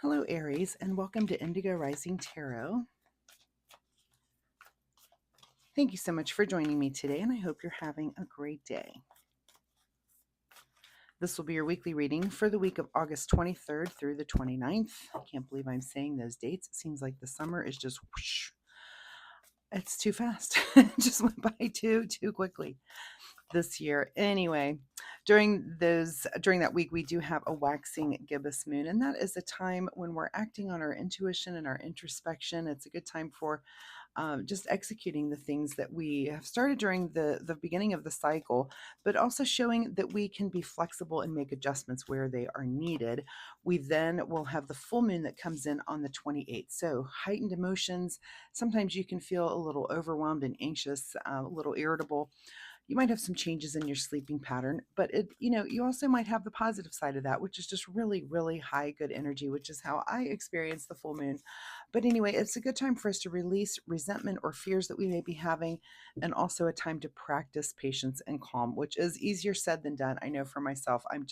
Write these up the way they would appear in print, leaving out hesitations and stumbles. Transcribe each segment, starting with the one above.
Hello, Aries, and welcome to Indigo Rising Tarot. Thank you so much for joining me today, and I hope you're having a great day. This will be your weekly reading for the week of August 23rd through the 29th. I can't believe I'm saying those dates. It seems like the summer is just whoosh. It's too fast. It just went by too quickly this year. Anyway, during that week, we do have a waxing gibbous moon, and that is a time when we're acting on our intuition and our introspection. It's a good time for just executing the things that we have started during the beginning of the cycle, but also showing that we can be flexible and make adjustments where they are needed. We then will have the full moon that comes in on the 28th. So heightened emotions. Sometimes you can feel a little overwhelmed and anxious, a little irritable. You might have some changes in your sleeping pattern, but you also might have the positive side of that, which is just really, really high good energy, which is how I experience the full moon. But anyway, it's a good time for us to release resentment or fears that we may be having, and also a time to practice patience and calm, which is easier said than done. I know for myself, I'm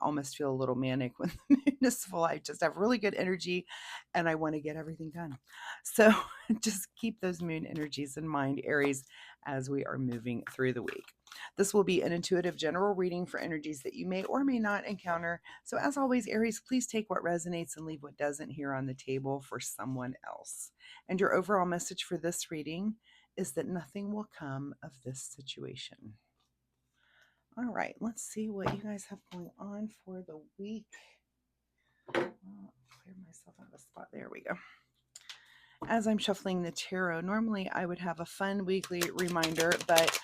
almost feel a little manic when the moon is full. I just have really good energy and I want to get everything done. So just keep those moon energies in mind, Aries, as we are moving through the week. This will be an intuitive general reading for energies that you may or may not encounter. So, as always, Aries, please take what resonates and leave what doesn't here on the table for someone else. And your overall message for this reading is that nothing will come of this situation. All right, let's see what you guys have going on for the week. I'll clear myself out of a spot. There we go. As I'm shuffling the tarot, normally I would have a fun weekly reminder, but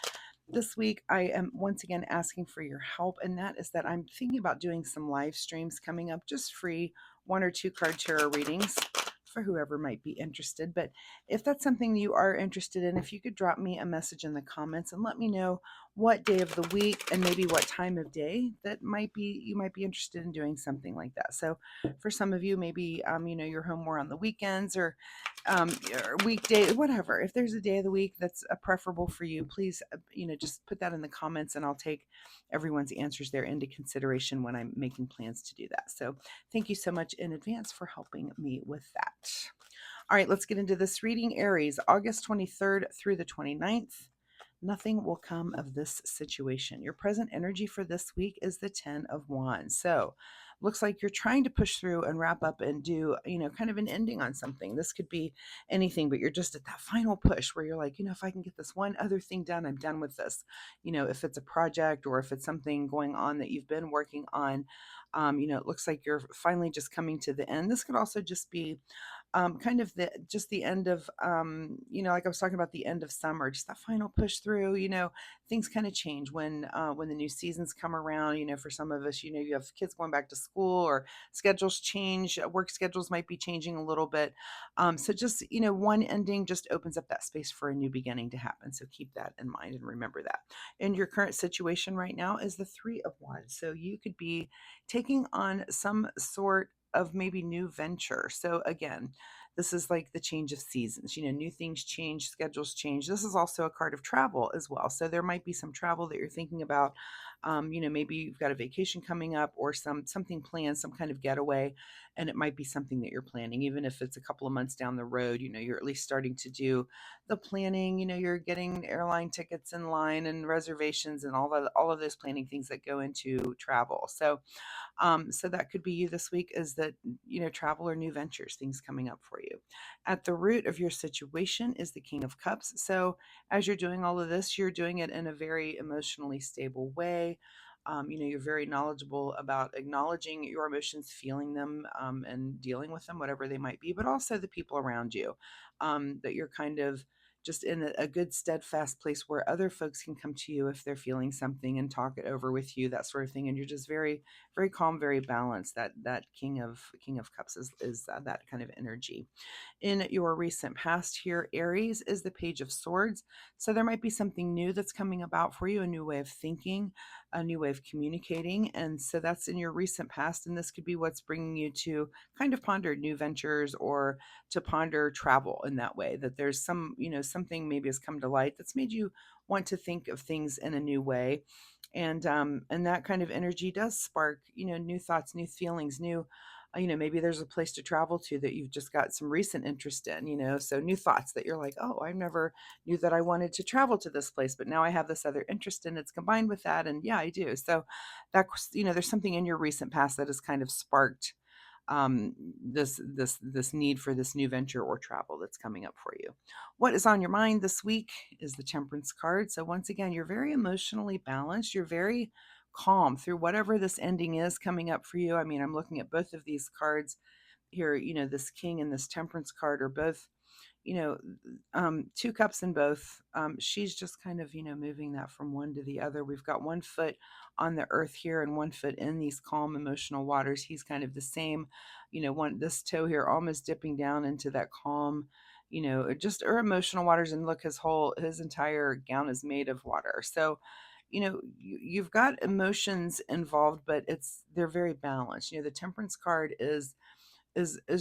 this week I am once again asking for your help, and that is that I'm thinking about doing some live streams coming up, just free 1 or 2 card tarot readings for whoever might be interested. But if that's something you are interested in, if you could drop me a message in the comments and let me know what day of the week and maybe what time of day that you might be interested in doing something like that. So for some of you, maybe you're home more on the weekends or weekday, whatever. If there's a day of the week that's preferable for you, please just put that in the comments, and I'll take everyone's answers there into consideration when I'm making plans to do that. So thank you so much in advance for helping me with that. All right, let's get into this reading. Aries, August 23rd through the 29th. Nothing will come of this situation. Your present energy for this week is the 10 of Wands. So looks like you're trying to push through and wrap up and do, kind of an ending on something. This could be anything, but you're just at that final push where you're like, if I can get this one other thing done, I'm done with this. If it's a project or if it's something going on that you've been working on, it looks like you're finally just coming to the end. This could also just be kind of the end of like I was talking about the end of summer, just that final push through. Things kind of change when the new seasons come around. For some of us, you have kids going back to school or schedules change, work schedules might be changing a little bit. So just one ending just opens up that space for a new beginning to happen. So keep that in mind and remember that. And your current situation right now is the 3 of Wands, so you could be taking on some sort of maybe new venture. So again, this is like the change of seasons. New things change, schedules change. This is also a card of travel as well. So there might be some travel that you're thinking about. Maybe you've got a vacation coming up or something planned, some kind of getaway, and it might be something that you're planning, even if it's a couple of months down the road. You're at least starting to do the planning. You're getting airline tickets in line and reservations and all of those planning things that go into travel. So that could be you this week, is that, travel or new ventures, things coming up for you. At the root of your situation is the King of Cups. So as you're doing all of this, you're doing it in a very emotionally stable way. You're very knowledgeable about acknowledging your emotions, feeling them, and dealing with them, whatever they might be, but also the people around you, that you're kind of just in a good steadfast place where other folks can come to you if they're feeling something and talk it over with you, that sort of thing. And you're just very, very calm, very balanced. That King of Cups is that kind of energy. In your recent past here, Aries, is the Page of Swords. So there might be something new that's coming about for you, a new way of thinking, a new way of communicating. And so that's in your recent past. And this could be what's bringing you to kind of ponder new ventures or to ponder travel in that way, that there's something maybe has come to light that's made you want to think of things in a new way. And that kind of energy does spark, new thoughts, new feelings, new, maybe there's a place to travel to that you've just got some recent interest in, so new thoughts that you're like, oh, I never knew that I wanted to travel to this place, but now I have this other interest and it's combined with that, and yeah, I do. So that, there's something in your recent past that has kind of sparked this need for this new venture or travel that's coming up for you. What is on your mind this week is the Temperance card. So once again, you're very emotionally balanced. You're very calm through whatever this ending is coming up for you. I mean, I'm looking at both of these cards here. This King and this Temperance card are both, you know, two cups in both. She's just kind of, moving that from one to the other. We've got one foot on the earth here and one foot in these calm emotional waters. He's kind of the same, one, this toe here almost dipping down into that calm, just or emotional waters. And look, his entire gown is made of water. So, you've got emotions involved, but they're very balanced. The Temperance card is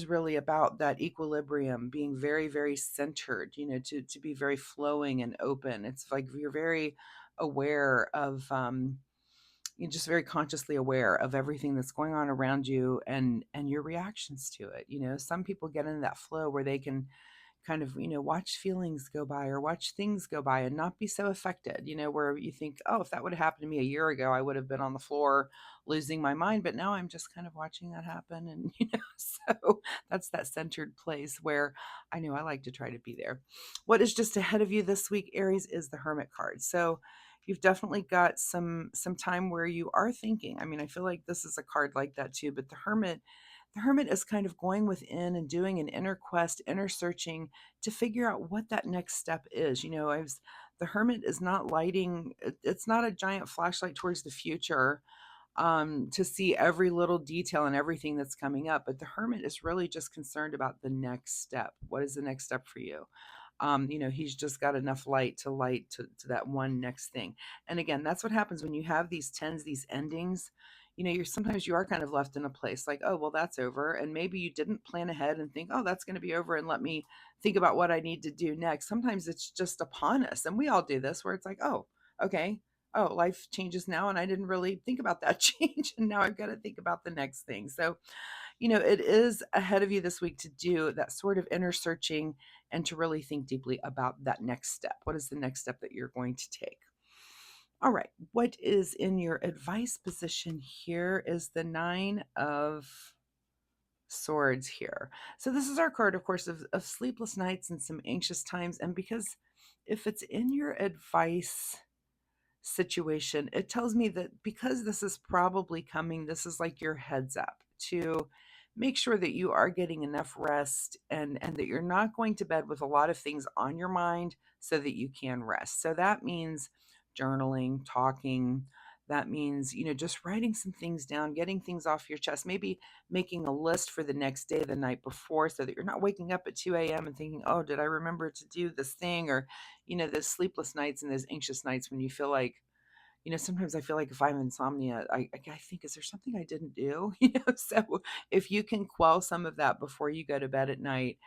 really about that equilibrium, being very, very centered, to be very flowing and open. It's like you're very aware of, you're just very consciously aware of everything that's going on around you, and your reactions to it. Some people get in that flow where they can kind of, watch feelings go by or watch things go by and not be so affected, where you think, oh, if that would have happened to me a year ago, I would have been on the floor losing my mind. But now I'm just kind of watching that happen. And, so that's that centered place where I know I like to try to be there. What is just ahead of you this week, Aries, is the Hermit card. So you've definitely got some time where you are thinking. I mean, I feel like this is a card like that too, but the hermit is kind of going within and doing an inner quest, inner searching to figure out what that next step is. The hermit is not lighting, it's not a giant flashlight towards the future, to see every little detail and everything that's coming up. But the hermit is really just concerned about the next step. What is the next step for you? He's just got enough light to that one next thing. And again, that's what happens when you have these tens, these endings. You are kind of left in a place like, oh, well, that's over. And maybe you didn't plan ahead and think, oh, that's going to be over, and let me think about what I need to do next. Sometimes it's just upon us. And we all do this where it's like, oh, okay. Oh, life changes now. And I didn't really think about that change. And now I've got to think about the next thing. So, it is ahead of you this week to do that sort of inner searching and to really think deeply about that next step. What is the next step that you're going to take? All right. What is in your advice position here is the Nine of Swords here. So this is our card, of course, of sleepless nights and some anxious times. And because if it's in your advice situation, it tells me that because this is probably coming, this is like your heads up to make sure that you are getting enough rest, and that you're not going to bed with a lot of things on your mind so that you can rest. So that means journaling, talking. That means, just writing some things down, getting things off your chest, maybe making a list for the next day the night before so that you're not waking up at 2 a.m. and thinking, oh, did I remember to do this thing? Or, those sleepless nights and those anxious nights when you feel like, sometimes I feel like if I have insomnia, I think, is there something I didn't do? So if you can quell some of that before you go to bed at night,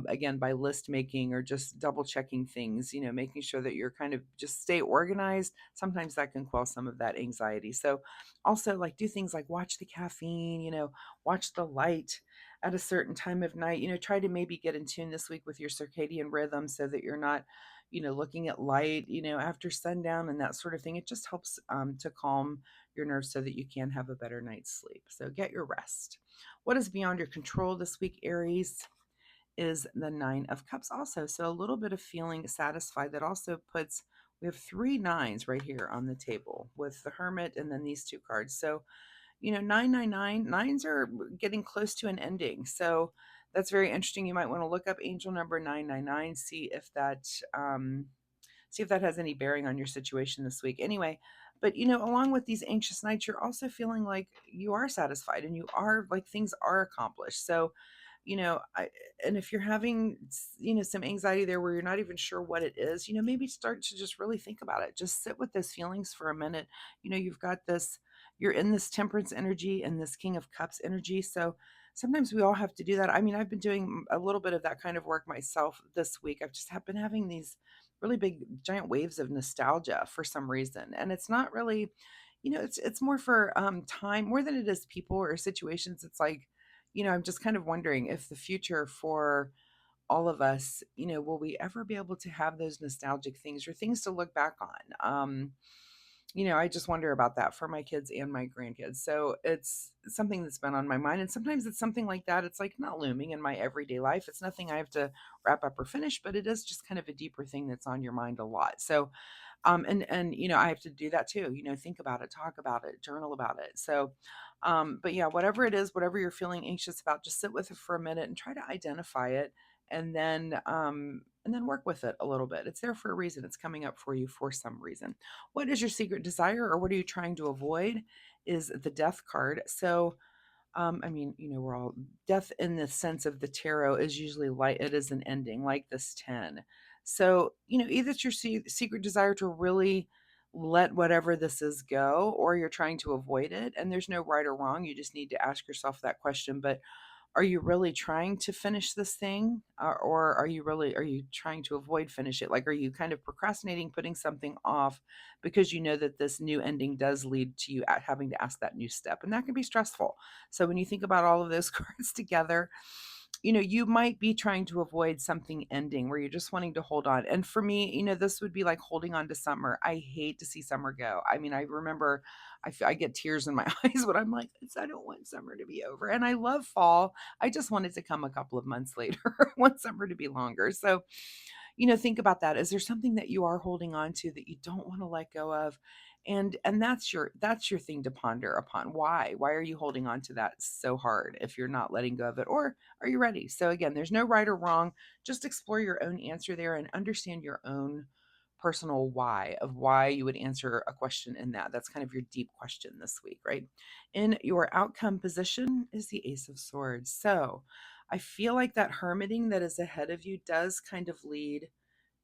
again, by list making or just double checking things, making sure that you're kind of just stay organized. Sometimes that can quell some of that anxiety. So also, like, do things like watch the caffeine, watch the light at a certain time of night, try to maybe get in tune this week with your circadian rhythm so that you're not, looking at light, after sundown and that sort of thing. It just helps, to calm your nerves so that you can have a better night's sleep. So get your rest. What is beyond your control this week, Aries, is the Nine of Cups also. So a little bit of feeling satisfied. That also puts, we have three nines right here on the table with the Hermit and then these two cards. So, 999, nines are getting close to an ending. So that's very interesting. You might want to look up angel number 999, see if that has any bearing on your situation this week. Anyway, but along with these anxious nights, you're also feeling like you are satisfied and you are like things are accomplished. So, and if you're having, some anxiety there where you're not even sure what it is, maybe start to just really think about it. Just sit with those feelings for a minute. You've got this, you're in this temperance energy and this King of Cups energy. So sometimes we all have to do that. I mean, I've been doing a little bit of that kind of work myself this week. I've just been having these really big giant waves of nostalgia for some reason. And it's not really, it's more for time more than it is people or situations. It's like, I'm just kind of wondering if the future for all of us, will we ever be able to have those nostalgic things or things to look back on? I just wonder about that for my kids and my grandkids. So it's something that's been on my mind. And sometimes it's something like that. It's like not looming in my everyday life. It's nothing I have to wrap up or finish, but it is just kind of a deeper thing that's on your mind a lot. So and I have to do that too, think about it, talk about it, journal about it. So but yeah, whatever it is, whatever you're feeling anxious about, just sit with it for a minute and try to identify it, and then work with it a little bit. It's there for a reason. It's coming up for you for some reason. What is your secret desire, or what are you trying to avoid? Is the death card. So I mean, we're all death in the sense of the tarot is usually like it is an ending, like this 10. So, either it's your secret desire to really let whatever this is go, or you're trying to avoid it. And there's no right or wrong. You just need to ask yourself that question. But are you really trying to finish this thing, or are you trying to avoid finish it? Like, are you kind of procrastinating, putting something off because you know that this new ending does lead to you having to ask that new step, and that can be stressful. So when you think about all of those cards together, you might be trying to avoid something ending where you're just wanting to hold on. And for me, this would be like holding on to summer. I hate to see summer go. I mean, I remember I get tears in my eyes when I'm like, I don't want summer to be over. And I love fall. I just want it to come a couple of months later. I want summer to be longer. So, think about that. Is there something that you are holding on to that you don't want to let go of? And that's your thing to ponder upon. Why are you holding on to that so hard if you're not letting go of it? Or are you ready? So again, there's no right or wrong. Just explore your own answer there and understand your own personal why you would answer a question in that. That's kind of your deep question this week, right? In your outcome position is the Ace of Swords. So I feel like that hermiting that is ahead of you does kind of lead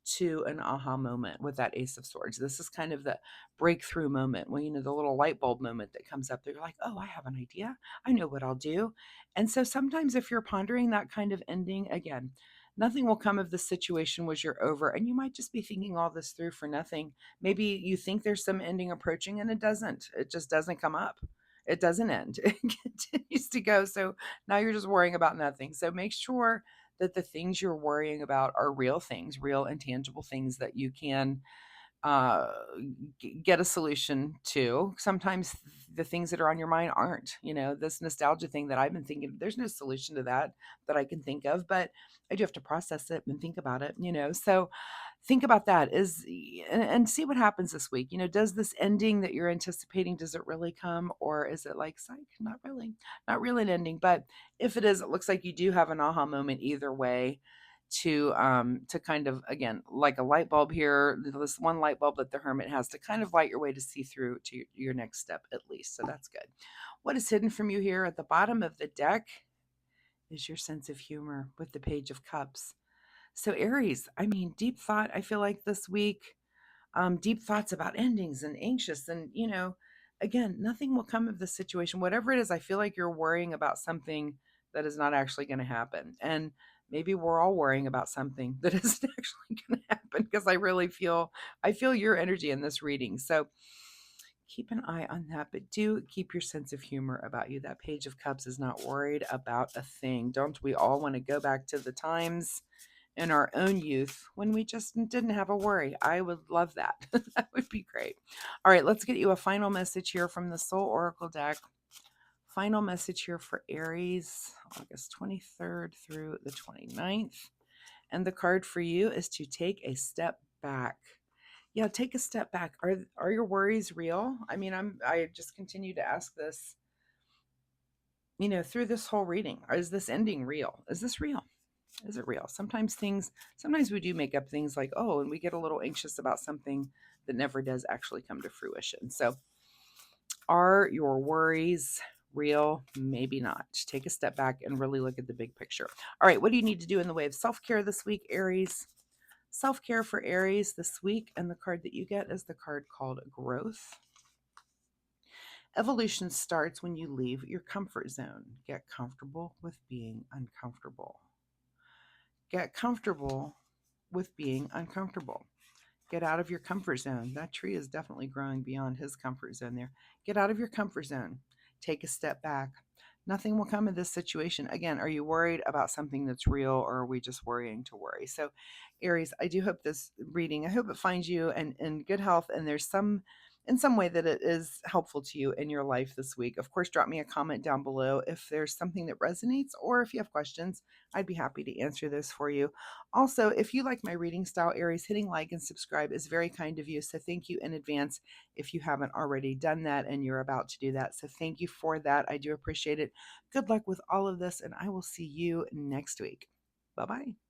to an aha moment with that Ace of Swords. This is kind of the breakthrough moment when, the little light bulb moment that comes up. They're like, oh, I have an idea. I know what I'll do. And so sometimes if you're pondering that kind of ending, again, nothing will come of the situation was you're over. And you might just be thinking all this through for nothing. Maybe you think there's some ending approaching and it doesn't. It just doesn't come up. It doesn't end. It continues to go. So now you're just worrying about nothing. So make sure that the things you're worrying about are real things, real and tangible things that you can uh, get a solution to. Sometimes the things that are on your mind aren't, this nostalgia thing that I've been thinking, there's no solution to that I can think of, but I do have to process it and think about it. So think about that and see what happens this week. Does this ending that you're anticipating, does it really come, or is it like, psych, not really an ending? But if it is, it looks like you do have an aha moment either way to kind of, again, like a light bulb here, this one light bulb that the hermit has to kind of light your way to see through to your next step at least. So that's good. What is hidden from you here at the bottom of the deck is your sense of humor with the Page of Cups. So Aries, I mean, deep thought, I feel like this week, deep thoughts about endings and anxious. And, again, nothing will come of this situation. Whatever it is, I feel like you're worrying about something that is not actually going to happen. And maybe we're all worrying about something that isn't actually going to happen, because I feel your energy in this reading. So keep an eye on that, but do keep your sense of humor about you. That Page of Cups is not worried about a thing. Don't we all want to go back to the times in our own youth when we just didn't have a worry? I would love that. That would be great. All right, let's get you a final message here from the Soul Oracle deck. Final message here for Aries, August 23rd through the 29th. And the card for you is to take a step back. Yeah, take a step back. Are your worries real? I mean, I just continue to ask this, through this whole reading. Is this ending real? Is this real? Is it real? Sometimes we do make up things like, oh, and we get a little anxious about something that never does actually come to fruition. So are your worries real? Maybe not. Take a step back and really look at the big picture. All right, what do you need to do in the way of self-care this week, Aries? Self-care for Aries this week, and the card that you get is the card called Growth. Evolution starts when you leave your comfort zone. Get comfortable with being uncomfortable. Get comfortable with being uncomfortable. Get out of your comfort zone. That tree is definitely growing beyond his comfort zone there. Get out of your comfort zone. Take a step back. Nothing will come of this situation. Again, are you worried about something that's real, or are we just worrying to worry? So, Aries, I do hope this reading, I hope it finds you in good health, and there's in some way that it is helpful to you in your life this week. Of course, drop me a comment down below if there's something that resonates, or if you have questions. I'd be happy to answer those for you. Also, if you like my reading style, Aries, hitting like and subscribe is very kind of you. So thank you in advance if you haven't already done that and you're about to do that. So thank you for that. I do appreciate it. Good luck with all of this, and I will see you next week. Bye bye.